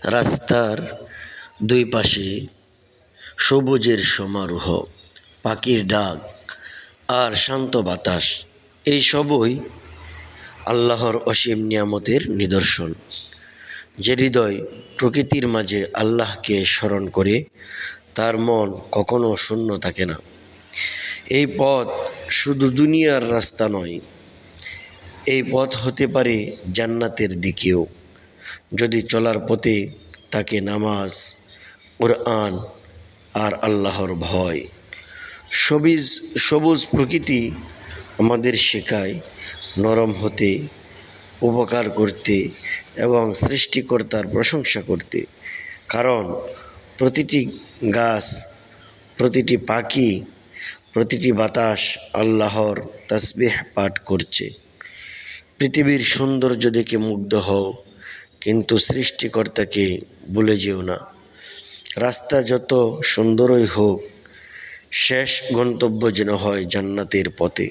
রাস্তার দুই পাশে সবুজের সমারোহ, পাখির ডাক আর শান্ত বাতাস, এই সবই আল্লাহর অসীম নিয়ামতের নিদর্শন। যে হৃদয় প্রকৃতির মাঝে আল্লাহকে স্মরণ করে তার মন কখনো শূন্য থাকে না। এই পথ শুধু দুনিয়ার রাস্তা নয়, এই পথ হতে পারে জান্নাতের দিকেও, যদি চলার পথে থাকে নামাজ, কুরআন আর আল্লাহর ভয়। সবুজ প্রকৃতি আমাদের শেখায় নরম হতে, উপকার করতে এবং সৃষ্টিকর্তার প্রশংসা করতে। কারণ প্রতিটি গাছ, প্রতিটি পাখি, প্রতিটি বাতাস আল্লাহর তাসবিহ পাঠ করছে। পৃথিবীর সৌন্দর্য দেখে মুগ্ধ হও, কিন্তু সৃষ্টিকর্তাকে ভুলে যেও না। রাস্তা যত সুন্দরই হোক, শেষ গন্তব্য যেন হয় জান্নাতের পথে।